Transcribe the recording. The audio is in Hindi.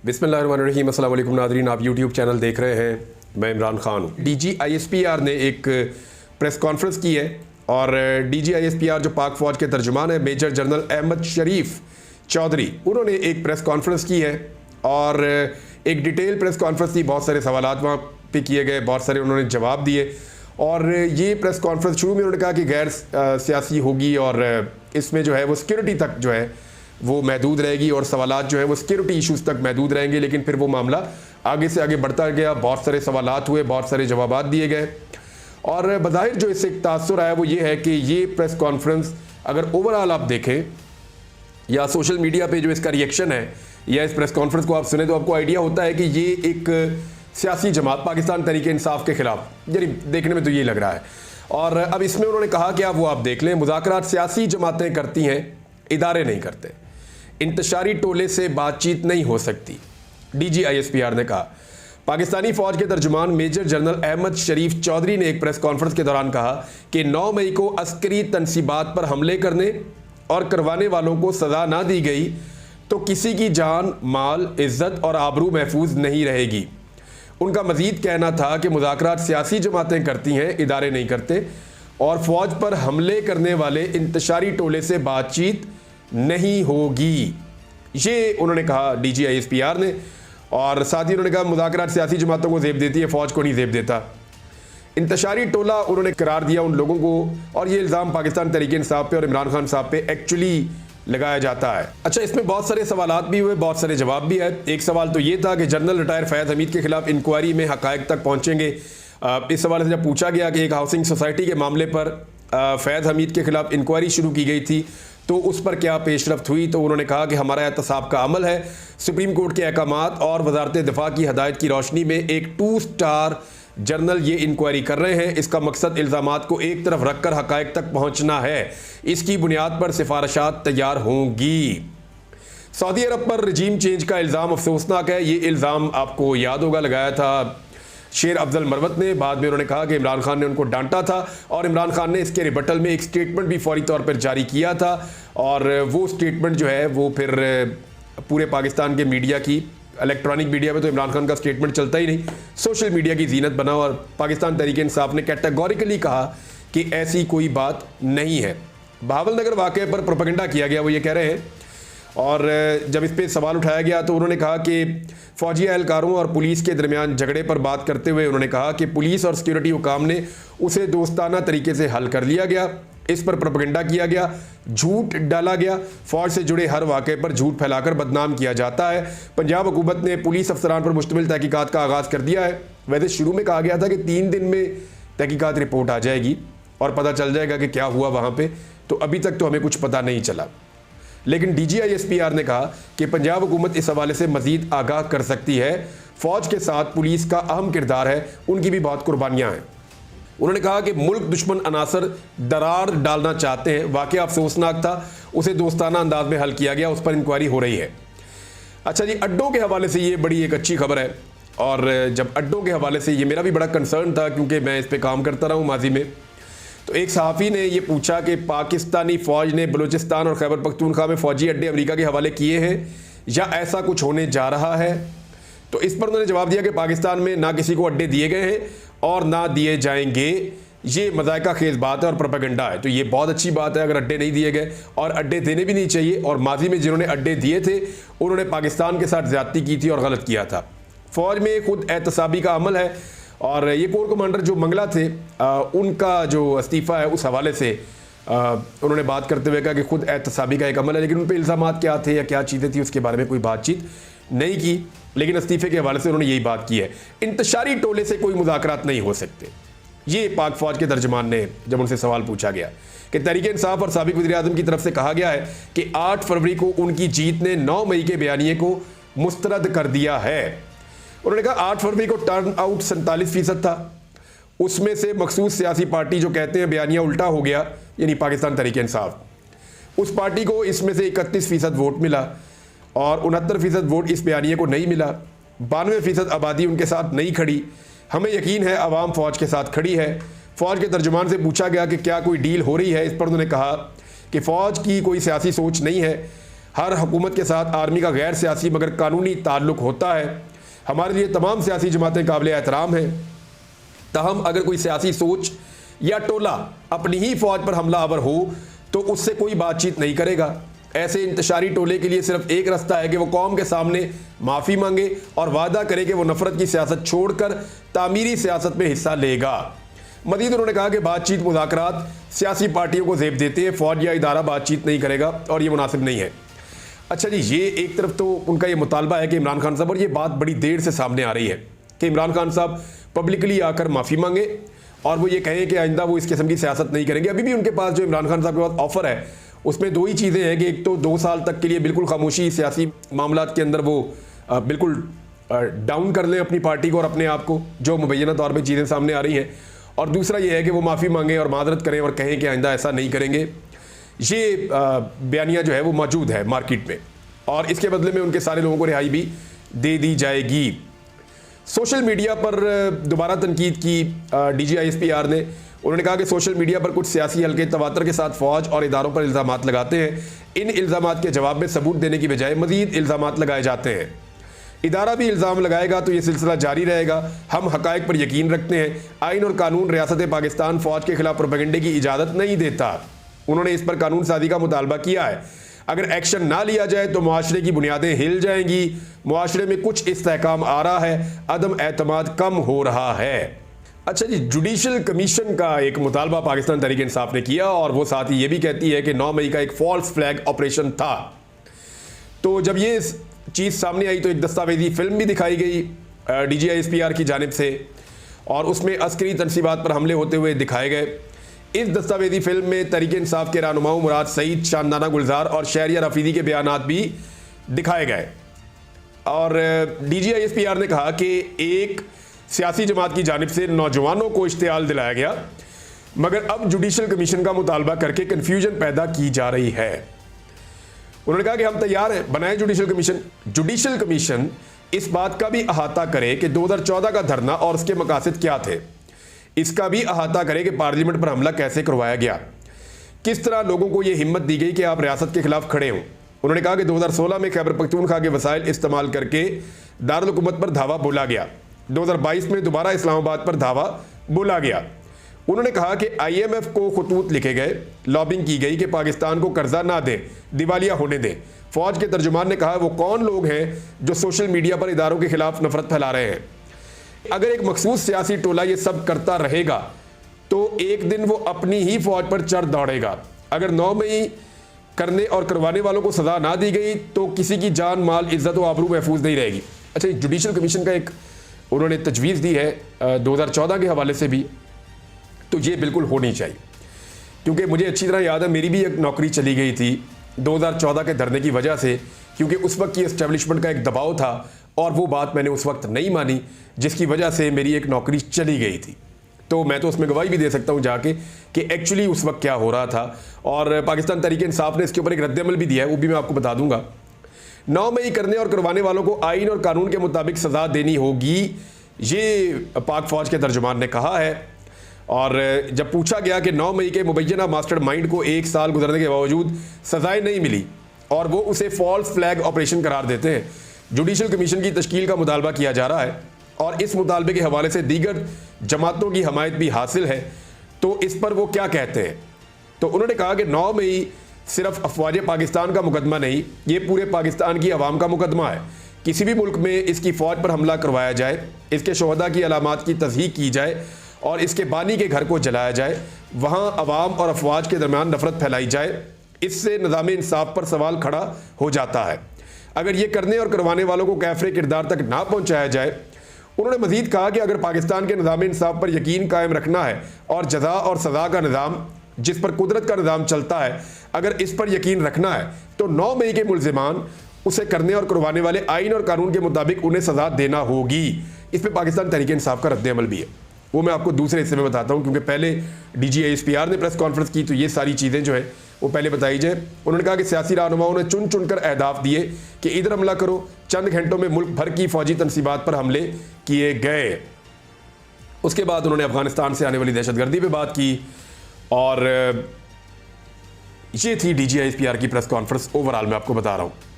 बिस्मिल्लाहिर्रहमानिर्रहीम। अस्सलाम वालेकुम नाज़रीन, आप यूट्यूब चैनल देख रहे हैं, मैं इमरान खान हूँ। DGISPR ने एक प्रेस कॉन्फ्रेंस की है और DGISPR जो पाक फ़ौज के तर्जुमान है मेजर जनरल अहमद शरीफ चौधरी, उन्होंने एक प्रेस कॉन्फ्रेंस की है और एक डिटेल प्रेस कॉन्फ्रेंस थी। बहुत सारे सवाल वहाँ पे किए गए, बहुत सारे उन्होंने जवाब दिए और ये प्रेस कॉन्फ्रेंस शुरू में उन्होंने कहा कि गैर सियासी होगी और इसमें जो है वो सिक्योरिटी तक जो है वो महदूद रहेगी और सवालात जो है वो सिक्योरिटी इश्यूज़ तक महदूद रहेंगे। लेकिन फिर वो मामला आगे से आगे बढ़ता गया, बहुत सारे सवालात हुए, बहुत सारे जवाबात दिए गए और बज़ाहिर जो इससे एक तासुर आया वो ये है कि ये प्रेस कॉन्फ्रेंस अगर ओवरऑल आप देखें या सोशल मीडिया पे जो इसका रिएक्शन है या इस प्रेस कॉन्फ्रेंस को आप सुने तो आपको आइडिया होता है कि ये एक सियासी जमात पाकिस्तान तहरीक इंसाफ के खिलाफ, यानी देखने में तो ये लग रहा है। और अब इसमें उन्होंने कहा कि वो आप देख लें, मुज़ाकरात सियासी जमातें करती हैं, इदारे नहीं करते, इंतशारी टोले से बातचीत नहीं हो सकती, DGISPR ने कहा। पाकिस्तानी फ़ौज के तर्जुमान मेजर जनरल अहमद शरीफ चौधरी ने एक प्रेस कॉन्फ्रेंस के दौरान कहा कि 9 मई को अस्करी तनसीबात पर हमले करने और करवाने वालों को सज़ा ना दी गई तो किसी की जान, माल, इज्जत और आबरू महफूज नहीं रहेगी। उनका मजीद कहना था कि मुज़ाकरात सियासी जमातें करती हैं, इदारे नहीं करते और फ़ौज पर हमले करने वाले इंतशारी टोले से बातचीत नहीं होगी। ये उन्होंने कहा DGISPR ने और साथ ही उन्होंने कहा मुज़ाकरात सियासी जमातों को ज़ेब देती है, फ़ौज को नहीं ज़ेब देता। इंतशारी टोला उन्होंने करार दिया उन लोगों को और ये इल्ज़ाम पाकिस्तान तहरीक इंसाफ पे और इमरान खान साहब पे एक्चुअली लगाया जाता है। अच्छा, इसमें बहुत सारे सवालात भी हुए, बहुत सारे जवाब भी है। एक सवाल तो ये था कि जनरल रिटायर फैज़ हमीद के खिलाफ इंक्वायरी में हक़ाइक़ तक पहुँचेंगे। इस सवाल से जब पूछा गया कि एक हाउसिंग सोसाइटी के मामले पर फैज़ हमीद के खिलाफ इंक्वायरी शुरू की गई थी तो उस पर क्या पेशरफ्त हुई, तो उन्होंने कहा कि हमारा एहतसाब का अमल है, सुप्रीम कोर्ट के अहकामात और वजारत दिफा की हदायत की रोशनी में एक 2 स्टार जर्नल ये इंक्वायरी कर रहे हैं। इसका मकसद इल्ज़ामात को एक तरफ रखकर हक़ाइक़ तक पहुँचना है। इसकी बुनियाद पर सिफारिशात तैयार होंगी। सऊदी अरब पर रजीम चेंज का इल्ज़ाम अफसोसनाक है। ये इल्ज़ाम आपको याद होगा लगाया था शेर अफजल मरवत ने। बाद में उन्होंने कहा कि इमरान खान ने उनको डांटा था और इमरान खान ने इसके रिबटल में एक स्टेटमेंट भी फौरी तौर पर जारी किया था और वो स्टेटमेंट जो है वो फिर पूरे पाकिस्तान के मीडिया की, इलेक्ट्रॉनिक मीडिया में तो इमरान खान का स्टेटमेंट चलता ही नहीं, सोशल मीडिया की जीनत बना और पाकिस्तान तहरीक इंसाफ ने कैटेगोरिकली कहा कि ऐसी कोई बात नहीं है। बहावलनगर वाक़े पर प्रोपेगेंडा किया गया, वो ये कह रहे हैं। और जब इस पर सवाल उठाया गया तो उन्होंने कहा कि फ़ौजी एहलकारों और पुलिस के दरमियान झगड़े पर बात करते हुए उन्होंने कहा कि पुलिस और सिक्योरिटी हुकाम ने उसे दोस्ताना तरीके से हल कर लिया गया। इस पर प्रोपेगेंडा किया गया, झूठ डाला गया, फ़ौज से जुड़े हर वाक़े पर झूठ फैलाकर बदनाम किया जाता है। पंजाब हुकूमत ने पुलिस अफसरान पर मुश्तमिल तहकीकात का आगाज़ कर दिया है। वैसे शुरू में कहा गया था कि 3 दिन में तहकीकात रिपोर्ट आ जाएगी और पता चल जाएगा कि क्या हुआ वहाँ पर, तो अभी तक तो हमें कुछ पता नहीं चला। लेकिन DGISPR ने कहा कि पंजाब हुकूमत इस हवाले से मज़ीद आगाह कर सकती है। फ़ौज के साथ पुलिस का अहम किरदार है, उनकी भी बहुत कुर्बानियाँ हैं। उन्होंने कहा कि मुल्क दुश्मन अनासर दरार डालना चाहते हैं। वाक़या अफसोसनाक था, उसे दोस्ताना अंदाज में हल किया गया, उस पर इंक्वायरी हो रही है। अच्छा जी, अड्डों के हवाले से ये बड़ी एक अच्छी खबर है और जब अड्डों के हवाले से ये मेरा भी बड़ा कंसर्न था क्योंकि मैं इस पर काम करता रहा हूँ माजी में। तो एक सहाफ़ी ने ये पूछा कि पाकिस्तानी फ़ौज ने बलूचिस्तान और खैबर पख्तूनख्वा में फ़ौजी अड्डे अमेरिका के हवाले किए हैं या ऐसा कुछ होने जा रहा है। तो इस पर उन्होंने जवाब दिया कि पाकिस्तान में ना किसी को अड्डे दिए गए हैं और ना दिए जाएंगे। ये मज़ायका खेज़ बात है और प्रोपेगेंडा है। तो ये बहुत अच्छी बात है अगर अड्डे नहीं दिए गए, और अड्डे देने भी नहीं चाहिए। और माजी में जिन्होंने अड्डे दिए थे उन्होंने पाकिस्तान के साथ ज़्यादती की थी और गलत किया था। फ़ौज में खुद एहतसाबी का अमल है और ये कोर कमांडर जो मंगला थे उनका जो इस्तीफ़ा है उस हवाले से उन्होंने बात करते हुए कहा कि खुद एहतसाबी का एक अमल है। लेकिन उन पर इल्ज़ामात क्या थे या क्या चीज़ें थी उसके बारे में कोई बातचीत नहीं की, लेकिन इस्तीफ़े के हवाले से उन्होंने यही बात की है। इंतशारी टोले से कोई मुज़ाकरात नहीं हो सकते। ये पाक फ़ौज के तर्जुमान ने जब उनसे सवाल पूछा गया कि तहरीक इंसाफ और साबिक़ वज़ीर-ए-आज़म की तरफ से कहा गया है कि 8 फरवरी को उनकी जीत ने 9 मई के बयानिए को मुस्तरद कर दिया है। उन्होंने कहा 8 फरवरी को टर्न आउट 47% था, उसमें से मखसूस सियासी पार्टी जो कहते हैं बयानिया उल्टा हो गया, यानी पाकिस्तान तहरीक इंसाफ, उस पार्टी को इसमें से 31% वोट मिला और 69% वोट इस बयानिए को नहीं मिला। 92% आबादी उनके साथ नहीं खड़ी। हमें यकीन है अवाम फ़ौज के साथ खड़ी है। फ़ौज के तर्जुमान से पूछा गया कि क्या कोई डील हो रही है। इस पर उन्होंने कहा कि फ़ौज की कोई सियासी सोच नहीं है, हर हुकूमत के साथ आर्मी का गैर सियासी मगर कानूनी ताल्लुक होता है। हमारे लिए तमाम सियासी जमातें काबिल एहतराम हैं। ताहम अगर कोई सियासी सोच या टोला अपनी ही फौज पर हमलावर हो तो उससे कोई बातचीत नहीं करेगा। ऐसे इंतशारी टोले के लिए सिर्फ एक रास्ता है कि वो कौम के सामने माफ़ी मांगे और वादा करे कि वो नफरत की सियासत छोड़कर तामीरी सियासत में हिस्सा लेगा। मजीद उन्होंने कहा कि बातचीत मुज़ाकरात सियासी पार्टियों को ज़ेब देते हैं, फौज या इदारा बातचीत नहीं करेगा और ये मुनासिब नहीं है। अच्छा जी, ये एक तरफ तो उनका ये मुतालबा है कि इमरान खान साहब, और ये बात बड़ी देर से सामने आ रही है कि इमरान खान साहब पब्लिकली आकर माफ़ी मांगे और वो ये कहें कि आइंदा वो इस किस्म की सियासत नहीं करेंगे। अभी भी उनके पास जो इमरान खान साहब के पास ऑफ़र है उसमें दो ही चीज़ें हैं कि एक तो 2 साल तक के लिए बिल्कुल खामोशी सियासी मामलात के अंदर वो बिल्कुल डाउन कर लें अपनी पार्टी को और अपने आप को, जो मुबैना तौर पर चीज़ें सामने आ रही हैं, और दूसरा ये है कि वो माफ़ी मांगें और मादरत करें और कहें कि आइंदा ऐसा नहीं करेंगे। ये बयानिया जो है वो मौजूद है मार्केट में और इसके बदले में उनके सारे लोगों को रिहाई भी दे दी जाएगी। सोशल मीडिया पर दोबारा तनकीद की DGISPR ने। उन्होंने कहा कि सोशल मीडिया पर कुछ सियासी हल्के तवातर के साथ फौज और इदारों पर इल्ज़ामात लगाते हैं। इन इल्ज़ामात के जवाब में सबूत देने की बजाय मज़ीद इल्ज़ामात लगाए जाते हैं। इदारा भी इल्ज़ाम लगाएगा तो ये सिलसिला जारी रहेगा। हम हक़ाइक़ पर यकीन रखते हैं। आइन और कानून रियासत पाकिस्तान फ़ौज के खिलाफ प्रोपेगेंडे की इजाज़त नहीं देता। उन्होंने इस पर कानून साजी का मुतालबा किया है। अगर एक्शन ना लिया जाए तो मुआशरे की बुनियादें हिल जाएंगी। मुआशरे में कुछ इस्तेहकाम आ रहा है, अदम एतमाद कम हो रहा है। अच्छा जी, जुडिशल कमीशन का एक मुतालबा पाकिस्तान तहरीक इंसाफ ने किया और वो साथ ही ये भी कहती है कि 9 मई का एक फॉल्स फ्लैग ऑपरेशन था। तो जब ये चीज़ सामने आई तो एक दस्तावेजी फिल्म भी दिखाई गई DGISPR की जानिब से और उसमें अस्करी तनसीबात पर हमले होते हुए दिखाए गए। इस दस्तावेजी फिल्म में तहरीक इंसाफ के रहनुमाओं मुराद सईद, शानदाना गुलजार और शहरिया रफीदी के बयानात भी दिखाए गए। और DGISPR ने कहा कि एक सियासी जमात की जानिब से नौजवानों को इश्तियाल दिलाया गया, मगर अब जुडिशल कमीशन का मुतालबा करके कन्फ्यूजन पैदा की जा रही है। उन्होंने कहा कि हम तैयार हैं, बनाएं जुडिशल कमीशन। जुडिशल कमीशन इस बात का भी अहाता करे कि 2014 का धरना और उसके मकासद क्या थे। इसका भी अहाता करे कि पार्लियामेंट पर हमला कैसे करवाया गया, किस तरह लोगों को यह हिम्मत दी गई कि आप रियासत के खिलाफ खड़े हों। उन्होंने कहा कि 2016 में खैबर पख्तूनख्वा के वसाइल इस्तेमाल करके दारुल हुकूमत पर धावा बोला गया। 2022 में दोबारा इस्लामाबाद पर धावा बोला गया। उन्होंने कहा कि IMF को खतूत लिखे गए, लॉबिंग की गई कि पाकिस्तान को कर्जा ना दें, दिवालिया होने दें। फौज के तर्जुमान ने कहा वो कौन लोग हैं जो सोशल मीडिया पर इदारों के खिलाफ नफरत फैला रहे हैं। अगर एक मखसूस सियासी टोला ये सब करता रहेगा तो एक दिन वो अपनी ही फौज पर चढ़ दौड़ेगा। अगर 9 मई करने और करवाने वालों को सजा ना दी गई तो किसी की जान, माल, इज्जत व आबरू महफूज नहीं रहेगी। अच्छा, जुडिशल कमीशन का एक उन्होंने तजवीज़ दी है 2014 के हवाले से भी, तो ये बिल्कुल होनी चाहिए। क्योंकि मुझे अच्छी तरह याद है मेरी भी एक नौकरी चली गई थी 2014 के धरने की वजह से, क्योंकि उस वक्त की एस्टेब्लिशमेंट का एक दबाव था और वो बात मैंने उस वक्त नहीं मानी, जिसकी वजह से मेरी एक नौकरी चली गई थी। तो मैं तो उसमें गवाही भी दे सकता हूँ जाके कि एक्चुअली उस वक्त क्या हो रहा था। और पाकिस्तान तहरीक इंसाफ ने इसके ऊपर एक रद्द-ए-अमल भी दिया है, वो भी मैं आपको बता दूंगा। 9 मई करने और करवाने वालों को आइन और कानून के मुताबिक सज़ा देनी होगी, ये पाक फ़ौज के तर्जुमान ने कहा है। और जब पूछा गया कि 9 मई के मुबैना मास्टर माइंड को 1 साल गुजरने के बावजूद सज़ाएँ नहीं मिली और वो उसे फॉल्स फ्लैग ऑपरेशन करार देते हैं, जुडिशल कमीशन की तश्कील का मुतालबा किया जा रहा है और इस मुतालबे के हवाले से दीगर जमातों की हमायत भी हासिल है, तो इस पर वो क्या कहते हैं। तो उन्होंने कहा कि 9 मई सिर्फ अफवाज पाकिस्तान का मुकदमा नहीं, ये पूरे पाकिस्तान की आवाम का मुकदमा है। किसी भी मुल्क में इसकी फ़ौज पर हमला करवाया जाए, इसके शोहदा की अलामात की तस्दीक की जाए और इसके बानी के घर को जलाया जाए, वहाँ अवाम और अफवाज के दरमियान नफरत फैलाई जाए, इससे निज़ाम इंसाफ पर सवाल खड़ा हो जाता है। अगर ये करने और करवाने वालों को कैफरे किरदार तक ना पहुँचाया जाए। उन्होंने मजीद कहा कि अगर पाकिस्तान के निज़ाम इंसाफ पर यकीन कायम रखना है और जज़ा और सज़ा का निज़ाम जिस पर कुदरत का निज़ाम चलता है, अगर इस पर यकीन रखना है तो 9 मई के मुल्ज़िमान उसे करने और करवाने वाले आइन और कानून के मुताबिक उन्हें सज़ा देना होगी। इस पर पाकिस्तान तहरीक इंसाफ का रद्द-ए-अमल भी है, वो मैं आपको दूसरे हिस्से में बताता हूँ, क्योंकि पहले DGISPR ने प्रेस कॉन्फ्रेंस की तो ये सारी चीज़ें जो है वो पहले बताई जाए। उन्होंने कहा कि सियासी रहनुमाओं ने चुन चुन कर अहदाफ दिए कि इधर हमला करो। चंद घंटों में मुल्क भर की फौजी तनसीबात पर हमले किए गए। उसके बाद उन्होंने अफगानिस्तान से आने वाली दहशतगर्दी पर बात की और ये थी DG ISPR की प्रेस कॉन्फ्रेंस। ओवरऑल मैं आपको बता रहा हूँ